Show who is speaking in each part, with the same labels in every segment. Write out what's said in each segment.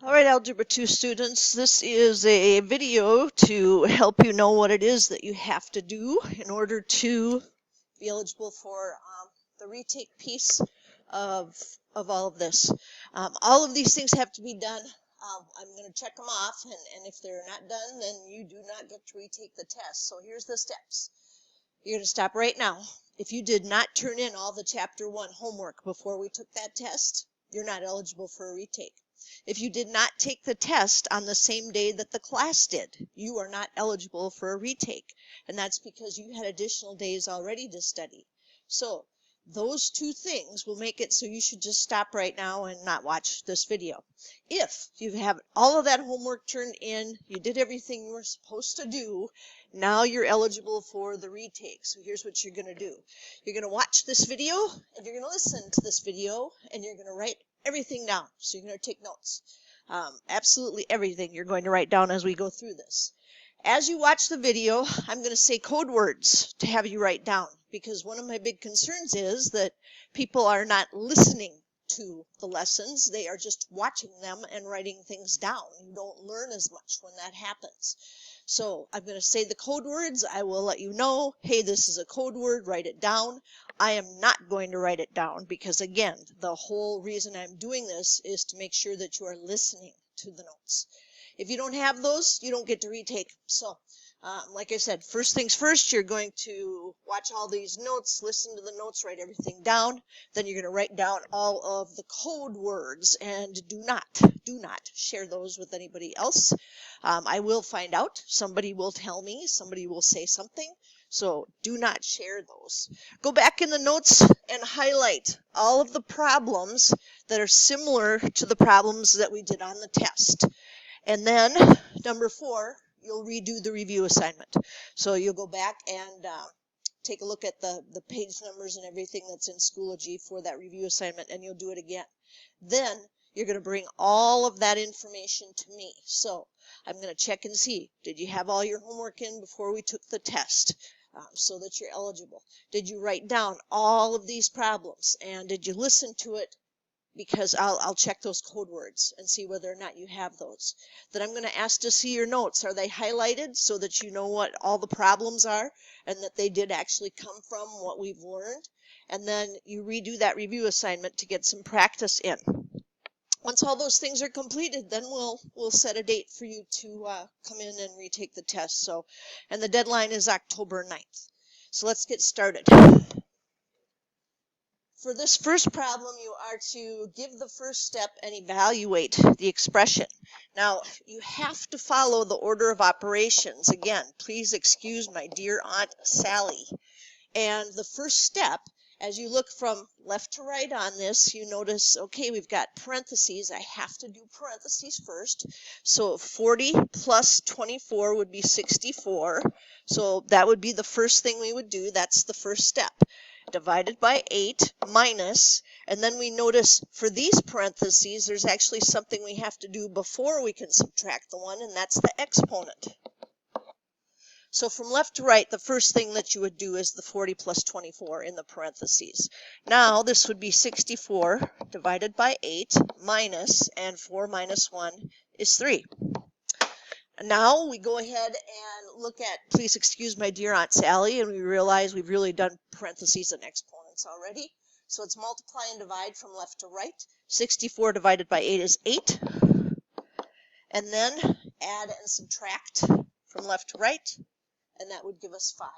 Speaker 1: All right, Algebra 2 students, this is a video to help you know what it is that you have to do in order to be eligible for the retake piece of all of this. All of these things have to be done. I'm going to check them off, and if they're not done, then you do not get to retake the test. So here's the steps. You're going to stop right now. If you did not turn in all the Chapter 1 homework before we took that test, you're not eligible for a retake. If you did not take the test on the same day that the class did, you are not eligible for a retake. And that's because you had additional days already to study. So those two things will make it so you should just stop right now and not watch this video. If you have all of that homework turned in, you did everything you were supposed to do, now you're eligible for the retake. So here's what you're going to do. You're going to watch this video, and you're going to listen to this video, and you're going to write everything down. So you're going to take notes. Absolutely everything you're going to write down as we go through this. As you watch the video, I'm going to say code words to have you write down, because one of my big concerns is that people are not listening to the lessons. They are just watching them and writing things down. You don't learn as much when that happens. So I'm going to say the code words. I will let you know, hey, this is a code word, write it down. I am not going to write it down because, again, the whole reason I'm doing this is to make sure that you are listening to the notes. If you don't have those, you don't get to retake. So, like I said, first things first, you're going to watch all these notes, listen to the notes, write everything down. Then you're going to write down all of the code words, and do not share those with anybody else. I will find out. Somebody will tell me. Somebody will say something. So do not share those. Go back in the notes and highlight all of the problems that are similar to the problems that we did on the test. And then, number 4, you'll redo the review assignment. So you'll go back and take a look at the page numbers and everything that's in Schoology for that review assignment, and you'll do it again. Then you're going to bring all of that information to me. So I'm going to check and see, did you have all your homework in before we took the test? So that you're eligible. Did you write down all of these problems, and did you listen to it? Because I'll check those code words and see whether or not you have those. Then I'm going to ask to see your notes. Are they highlighted so that you know what all the problems are and that they did actually come from what we've learned? And then you redo that review assignment to get some practice in. Once all those things are completed, then we'll set a date for you to come in and retake the test. So, and the deadline is October 9th. So let's get started. For this first problem, you are to give the first step and evaluate the expression. Now, you have to follow the order of operations. Again, please excuse my dear Aunt Sally. And the first step, as you look from left to right on this, you notice, okay, we've got parentheses. I have to do parentheses first. So 40 plus 24 would be 64. So that would be the first thing we would do. That's the first step. Divided by 8 minus, and then we notice for these parentheses, there's actually something we have to do before we can subtract the 1, and that's the exponent. So from left to right, the first thing that you would do is the 40 plus 24 in the parentheses. Now, this would be 64 divided by 8 minus, and 4 minus 1 is 3. Now we go ahead and look at, please excuse my dear Aunt Sally, and we realize we've really done parentheses and exponents already. So it's multiply and divide from left to right. 64 divided by 8 is 8. And then add and subtract from left to right, and that would give us 5.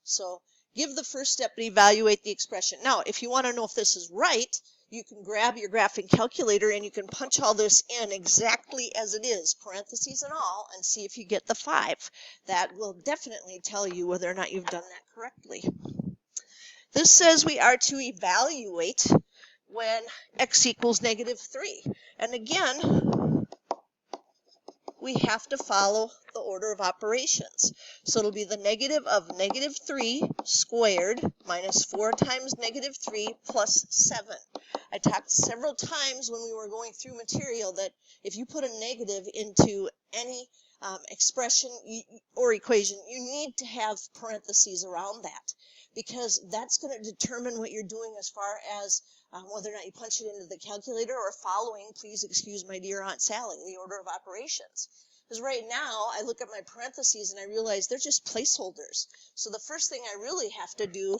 Speaker 1: So give the first step and evaluate the expression. Now, if you want to know if this is right, you can grab your graphing calculator and you can punch all this in exactly as it is, parentheses and all, and see if you get the 5. That will definitely tell you whether or not you've done that correctly. This says we are to evaluate when x equals -3. And again, we have to follow the order of operations. So it'll be the negative of -3 squared minus 4 times -3 plus 7. I talked several times when we were going through material that if you put a negative into any expression or equation, you need to have parentheses around that, because that's going to determine what you're doing as far as whether or not you punch it into the calculator or following, please excuse my dear Aunt Sally, the order of operations. Because right now, I look at my parentheses and I realize they're just placeholders. So the first thing I really have to do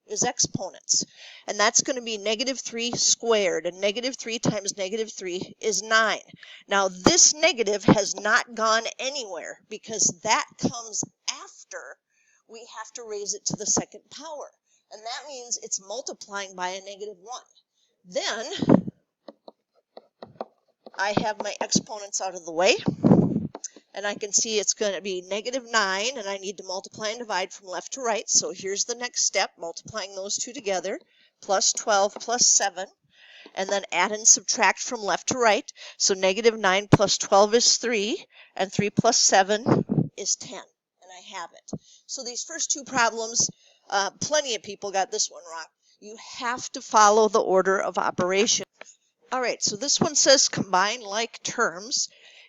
Speaker 1: is exponents. And that's going to be negative 3 squared. And negative 3 times negative 3 is 9. Now, this negative has not gone anywhere because that comes after we have to raise it to the second power. And that means it's multiplying by a negative 1. Then, I have my exponents out of the way. And I can see it's going to be negative 9, and I need to multiply and divide from left to right. So here's the next step, multiplying those two together, plus 12 plus 7, and then add and subtract from left to right. So negative 9 plus 12 is 3, and 3 plus 7 is 10, and I have it. So these first two problems, plenty of people got this one wrong. You have to follow the order of operation. All right, so this one says combine like terms.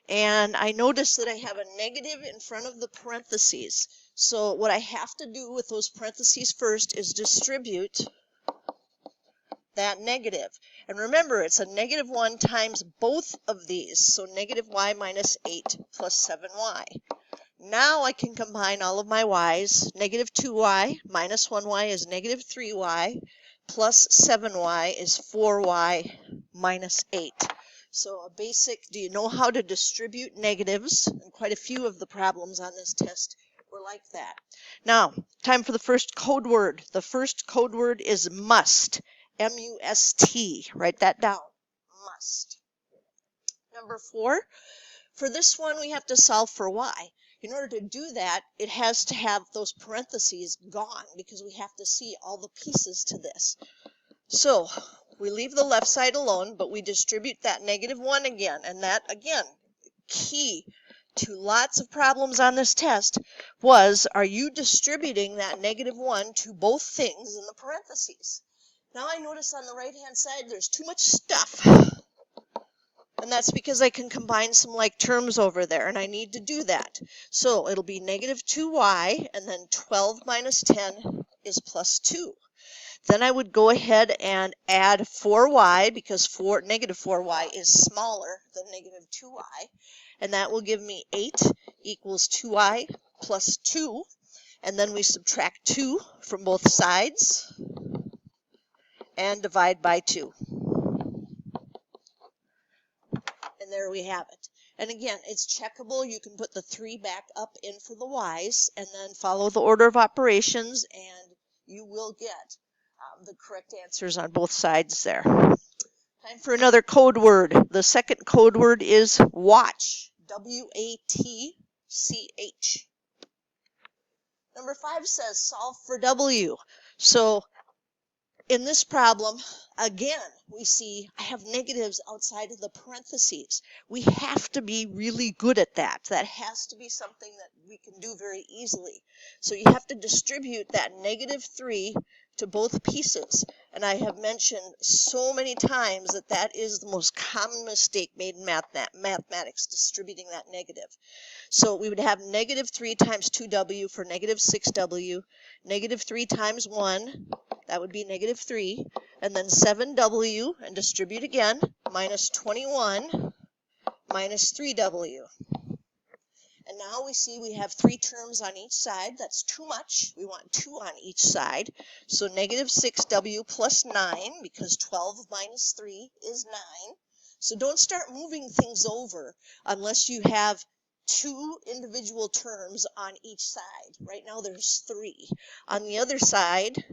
Speaker 1: And I notice that I have a negative in front of the parentheses. So what I have to do with those parentheses first is distribute that negative. And remember, it's a negative 1 times both of these. So negative y minus 8 plus 7y. Now I can combine all of my y's. Negative 2y minus 1y is negative 3y plus 7y is 4y minus 8. So a basic, do you know how to distribute negatives? And quite a few of the problems on this test were like that. Now, time for the first code word. The first code word is must. M-U-S-T. Write that down. Must. Number 4, for this one we have to solve for y. In order to do that, it has to have those parentheses gone because we have to see all the pieces to this. So, we leave the left side alone, but we distribute that negative 1 again. And that, again, key to lots of problems on this test was, are you distributing that negative 1 to both things in the parentheses? Now I notice on the right-hand side there's too much stuff. And that's because I can combine some like terms over there, and I need to do that. So it'll be negative 2y, and then 12 minus 10 is plus 2. Then I would go ahead and add 4y, because negative 4y is smaller than negative 2y. And that will give me 8 equals 2y plus 2. And then we subtract 2 from both sides and divide by 2. And there we have it. And again, it's checkable. You can put the 3 back up in for the y's and then follow the order of operations, and you will get the correct answers on both sides there. Time for another code word. The second code word is watch. W-A-T-C-H. Number 5 says solve for W. So in this problem, again, we see I have negatives outside of the parentheses. We have to be really good at that. That has to be something that we can do very easily. So you have to distribute that negative 3 to both pieces. And I have mentioned so many times that that is the most common mistake made in mathematics, distributing that negative. So we would have negative 3 times 2w for negative 6w, negative 3 times 1, that would be negative 3, and then 7w, and distribute again, minus 21, minus 3w. And now we see we have 3 terms on each side. That's too much. We want 2 on each side. So negative 6w plus 9, because 12 minus 3 is 9. So don't start moving things over unless you have 2 individual terms on each side. Right now there's 3. On the other side,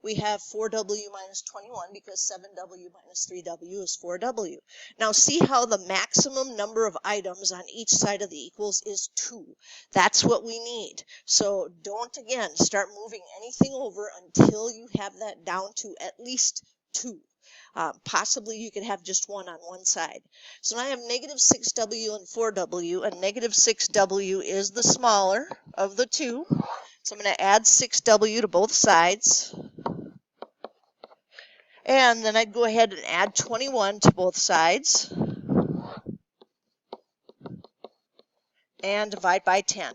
Speaker 1: we have 4w minus 21 because 7w minus 3w is 4w. Now see how the maximum number of items on each side of the equals is 2. That's what we need. So don't, again, start moving anything over until you have that down to at least 2. Possibly you could have just 1 on one side. So now I have negative 6w and 4w, and negative 6w is the smaller of the 2. So I'm going to add 6w to both sides. And then I'd go ahead and add 21 to both sides and divide by 10.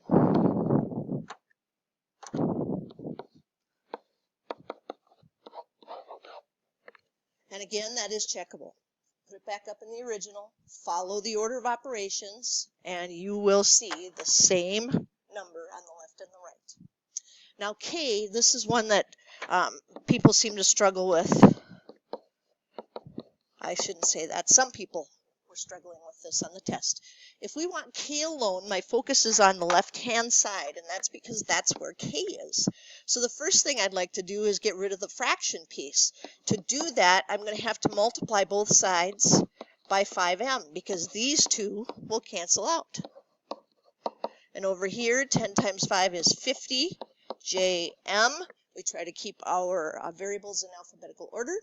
Speaker 1: And again, that is checkable. Put it back up in the original, follow the order of operations, and you will see the same number on the left and the right. Now K, this is one that people seem to struggle with. I shouldn't say that. Some people were struggling with this on the test. If we want K alone, my focus is on the left-hand side, and that's because that's where K is. So the first thing I'd like to do is get rid of the fraction piece. To do that, I'm going to have to multiply both sides by 5m, because these two will cancel out. And over here, 10 times 5 is 50, jm. We try to keep our variables in alphabetical order.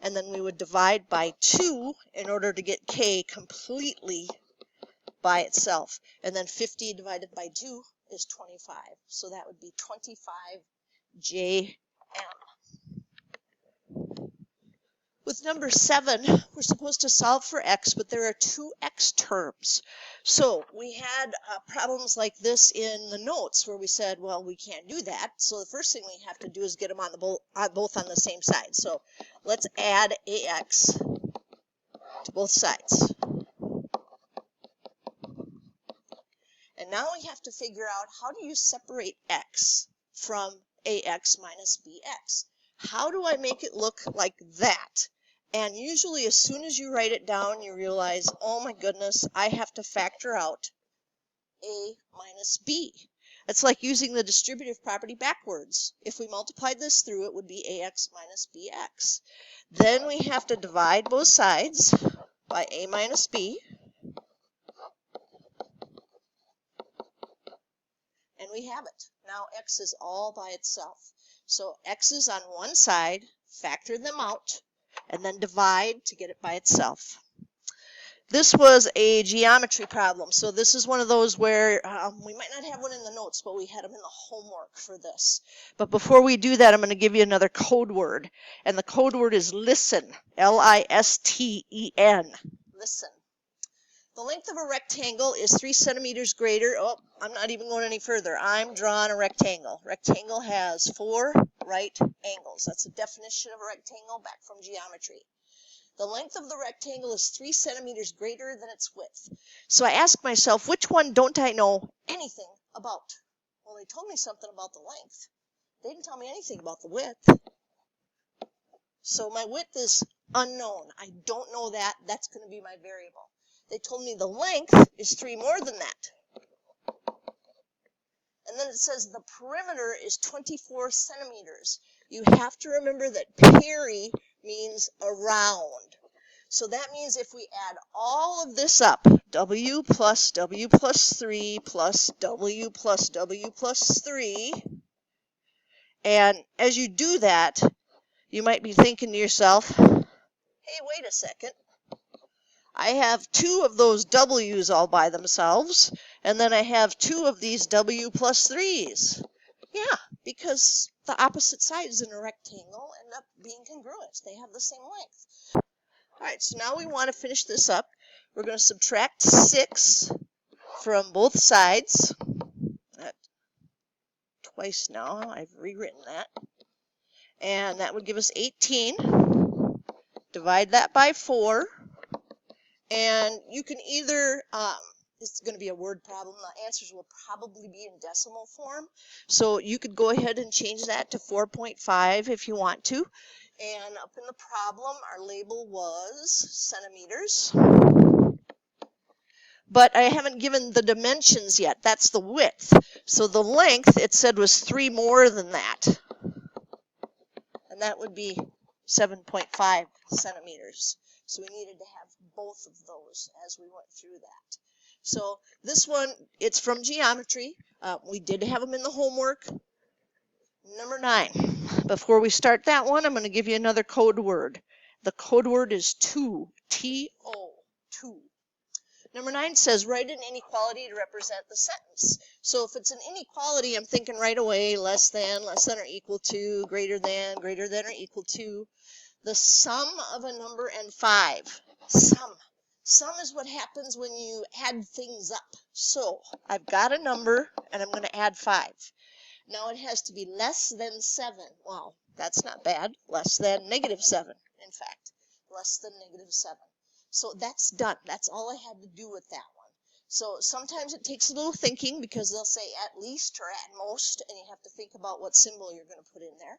Speaker 1: And then we would divide by 2 in order to get k completely by itself. And then 50 divided by 2 is 25. So that would be 25 jm. With number 7, we're supposed to solve for x, but there are two x terms. So we had problems like this in the notes where we said, well, we can't do that. So the first thing we have to do is get them on both on the same side. So let's add ax to both sides. And now we have to figure out, how do you separate x from ax minus bx? How do I make it look like that? And usually as soon as you write it down, you realize, oh my goodness, I have to factor out a minus b. It's like using the distributive property backwards. If we multiplied this through, it would be ax minus bx. Then we have to divide both sides by a minus b. And we have it. Now x is all by itself. So x is on one side, factor them out, and then divide to get it by itself. This was a geometry problem. So this is one of those where we might not have one in the notes, but we had them in the homework for this. But before we do that, I'm going to give you another code word. And the code word is listen. L-I-S-T-E-N. Listen. The length of a rectangle is 3 centimeters greater. Oh, I'm not even going any further. I'm drawing a rectangle. Rectangle has 4 right angles. That's the definition of a rectangle back from geometry. The length of the rectangle is 3 centimeters greater than its width. So I ask myself, which one don't I know anything about? Well, they told me something about the length. They didn't tell me anything about the width. So my width is unknown. I don't know that. That's going to be my variable. They told me the length is 3 more than that. And then it says the perimeter is 24 centimeters. You have to remember that peri means around. So that means if we add all of this up, w plus 3 plus w plus w plus 3, and as you do that, you might be thinking to yourself, hey, wait a second. I have 2 of those w's all by themselves, and then I have 2 of these w plus 3's. Yeah, because the opposite sides in a rectangle end up being congruent. They have the same length. All right, so now we want to finish this up. We're going to subtract 6 from both sides. Twice now. I've rewritten that. And that would give us 18. Divide that by 4. And you can either, it's going to be a word problem. The answers will probably be in decimal form. So you could go ahead and change that to 4.5 if you want to. And up in the problem, our label was centimeters. But I haven't given the dimensions yet. That's the width. So the length, it said, was 3 more than that. And that would be 7.5 centimeters. So we needed to have both of those as we went through that. So this one, it's from geometry. We did have them in the homework. Number 9. Before we start that one, I'm going to give you another code word. The code word is to, T-O, to. Number 9 says, write an inequality to represent the sentence. So if it's an inequality, I'm thinking right away, less than or equal to, greater than or equal to. The sum of a number and 5. Sum. Sum is what happens when you add things up. So I've got a number and I'm going to add 5. Now it has to be less than 7. Wow, that's not bad. Less than negative 7, in fact. Less than negative 7. So that's done. That's all I had to do with that one. So sometimes it takes a little thinking because they'll say at least or at most, and you have to think about what symbol you're going to put in there.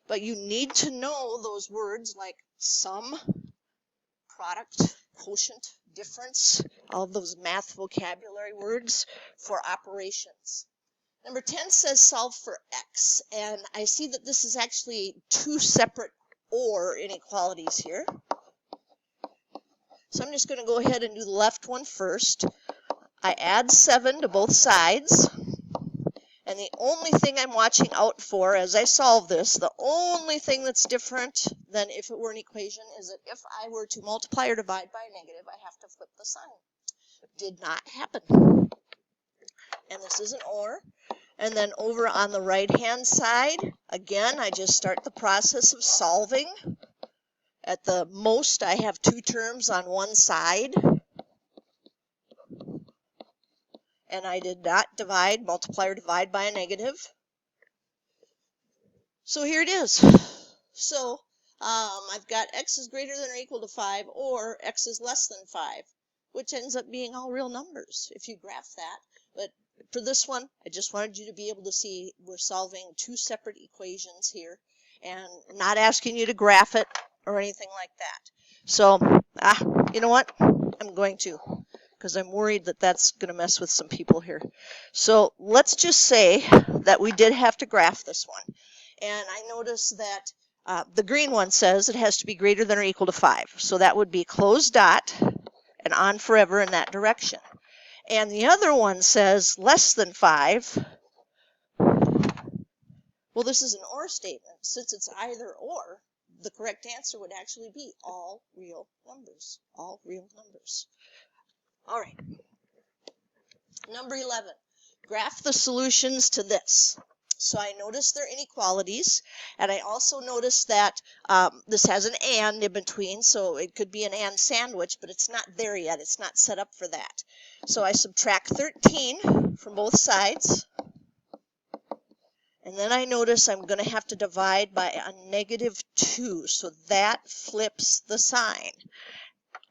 Speaker 1: But you need to know those words like sum, product, quotient, difference, all of those math vocabulary words for operations. Number 10 says solve for x, and I see that this is actually two separate OR inequalities here. So I'm just going to go ahead and do the left one first. I add 7 to both sides, and the only thing I'm watching out for as I solve this, the only thing that's different than if it were an equation is that if I were to multiply or divide by a negative, I have to flip the sign. Did not happen. And this is an OR. And then over on the right-hand side, again, I just start the process of solving. At the most, I have 2 terms on one side. And I did not multiply or divide by a negative. So here it is. So I've got x is greater than or equal to 5 or x is less than 5, which ends up being all real numbers if you graph that. But for this one, I just wanted you to be able to see we're solving 2 separate equations here and not asking you to graph it or anything like that. So, you know what? I'm going to, because I'm worried that that's going to mess with some people here. So let's just say that we did have to graph this one. And I notice that the green one says it has to be greater than or equal to 5. So that would be closed dot and on forever in that direction. And the other one says less than 5. Well, this is an OR statement. Since it's either or, the correct answer would actually be all real numbers. All real numbers. All right. Number 11. Graph the solutions to this. So I noticed their inequalities, and I also noticed that this has an and in between, so it could be an and sandwich, but it's not there yet. It's not set up for that. So I subtract 13 from both sides, and then I notice I'm going to have to divide by a negative 2, so that flips the sign.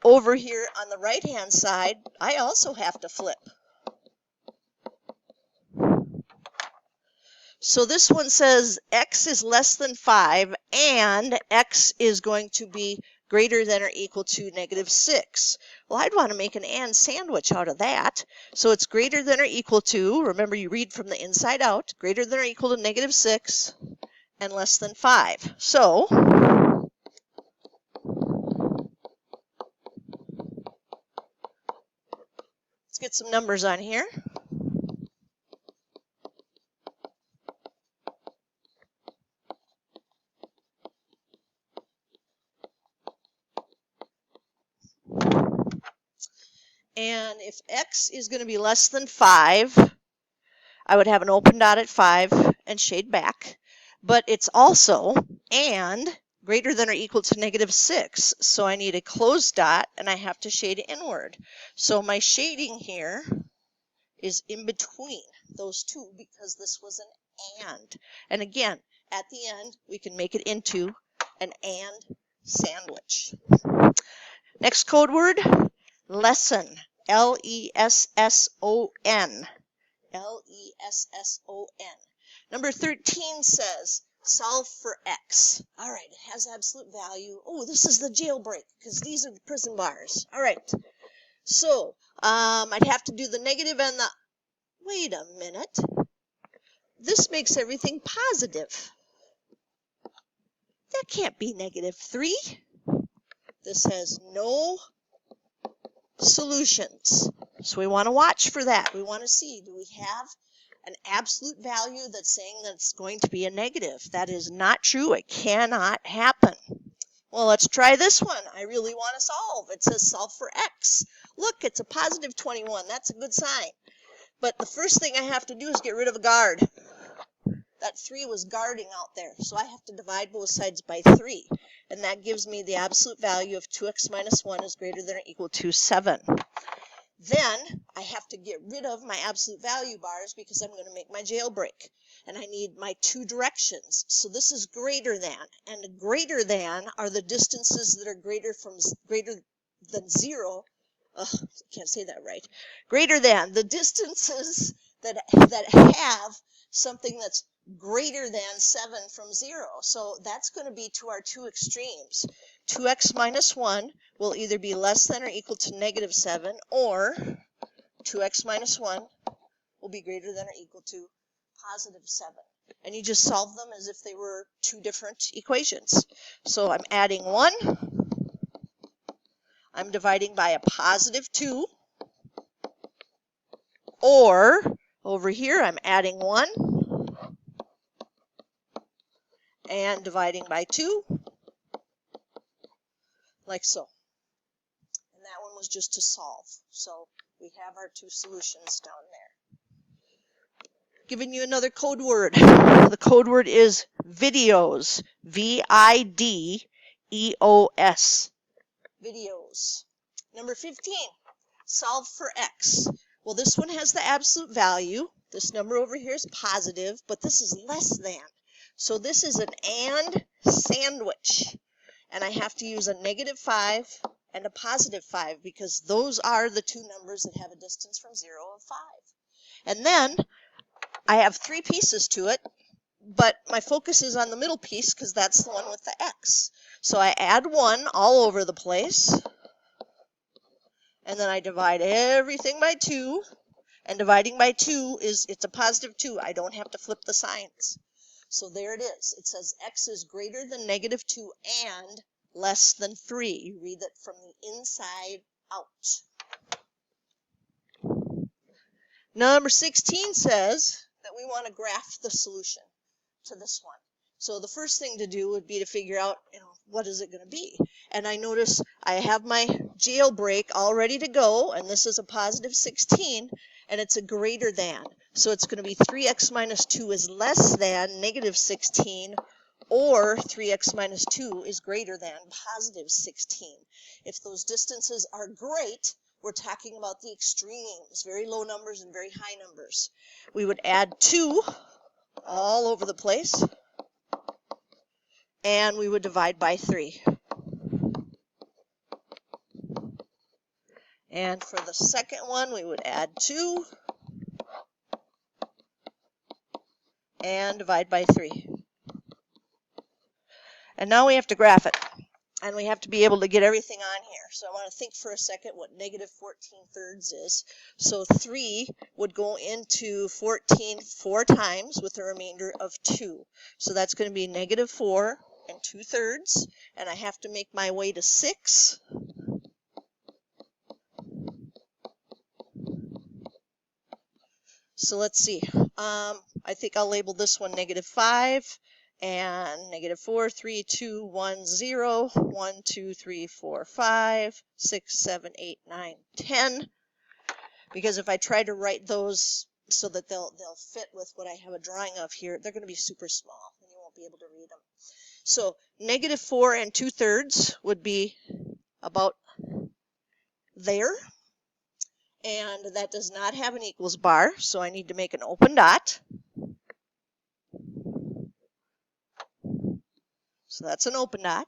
Speaker 1: Over here on the right-hand side, I also have to flip. So this one says x is less than 5 and x is going to be greater than or equal to negative 6. Well, I'd want to make an and sandwich out of that. So it's greater than or equal to, remember you read from the inside out, greater than or equal to negative 6 and less than 5. So let's get some numbers on here. And if x is going to be less than 5, I would have an open dot at 5 and shade back. But it's also and greater than or equal to negative 6. So I need a closed dot and I have to shade inward. So my shading here is in between those two because this was an and. And again, at the end, we can make it into an and sandwich. Next code word, lesson. L-E-S-S-O-N. L-E-S-S-O-N. Number 13 says, solve for x. All right, it has absolute value. Oh, this is the jailbreak, because these are the prison bars. All right, so I'd have to do the negative and the... Wait a minute. This makes everything positive. That can't be negative 3. This has no solutions. So we want to watch for that. We want to see, do we have an absolute value that's saying that it's going to be a negative? That is not true. It cannot happen. Well, let's try this one. I really want to solve. It says solve for x. Look, it's a positive 21. That's a good sign. But the first thing I have to do is get rid of a guard. that 3 was guarding out there. So I have to divide both sides by 3. And that gives me the absolute value of 2x minus 1 is greater than or equal to 7. Then I have to get rid of my absolute value bars because I'm going to make my jailbreak. And I need my 2 directions. So this is greater than. And greater than are the distances that are greater than 0. I can't say that right. Greater than the distances that have something that's greater than 7 from 0. So that's going to be to our 2 extremes. 2x minus 1 will either be less than or equal to negative 7, or 2x minus 1 will be greater than or equal to positive 7. And you just solve them as if they were 2 different equations. So I'm adding 1. I'm dividing by a positive 2. Or over here, I'm adding 1 and dividing by 2, like so. And that one was just to solve. So we have our 2 solutions down there. Giving you another code word. The code word is videos. V-I-D-E-O-S. Videos. Number 15. Solve for x. Well, this one has the absolute value. This number over here is positive, but this is less than. So this is an and sandwich. And I have to use a negative 5 and a positive 5 because those are the 2 numbers that have a distance from 0 of 5. And then I have 3 pieces to it, but my focus is on the middle piece because that's the one with the x. So I add 1 all over the place. And then I divide everything by 2. And dividing by 2 it's a positive 2. I don't have to flip the signs. So there it is. It says x is greater than negative 2 and less than 3. You read that from the inside out. Number 16 says that we want to graph the solution to this one. So the first thing to do would be to figure out, what is it going to be? And I notice I have my jailbreak all ready to go, and this is a positive 16, and it's a greater than. So it's going to be 3x minus 2 is less than negative 16, or 3x minus 2 is greater than positive 16. If those distances are great, we're talking about the extremes, very low numbers and very high numbers. We would add 2 all over the place, and we would divide by 3. And for the second one, we would add 2 and divide by 3. And now we have to graph it. And we have to be able to get everything on here. So I want to think for a second what negative 14 thirds is. So 3 would go into 14 4 times with a remainder of 2. So that's going to be negative 4 and 2 thirds. And I have to make my way to 6. So let's see. I think I'll label this one negative 5. And negative 4, 3, 2, 1, 0, 1, 2, 3, 4, 5, 6, 7, 8, 9, 10. Because if I try to write those so that they'll fit with what I have a drawing of here, they're going to be super small and you won't be able to read them. So negative 4 and 2 thirds would be about there. And that does not have an equals bar, so I need to make an open dot. So that's an open dot.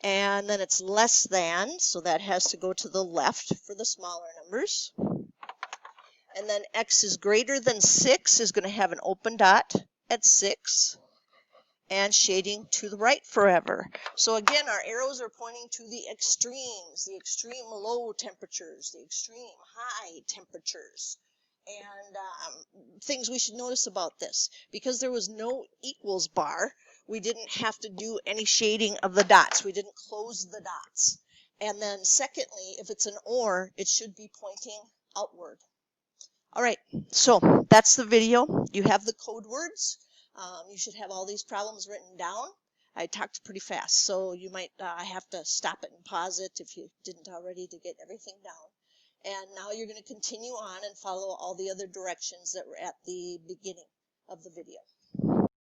Speaker 1: And then it's less than, so that has to go to the left for the smaller numbers. And then x is greater than 6 is going to have an open dot at 6. And shading to the right forever. So again, our arrows are pointing to the extremes, the extreme low temperatures, the extreme high temperatures. And things we should notice about this. Because there was no equals bar, we didn't have to do any shading of the dots. We didn't close the dots. And then secondly, if it's an or, it should be pointing outward. All right, so that's the video. You have the code words. You should have all these problems written down. I talked pretty fast, so you might have to stop it and pause it if you didn't already to get everything down. And now you're going to continue on and follow all the other directions that were at the beginning of the video.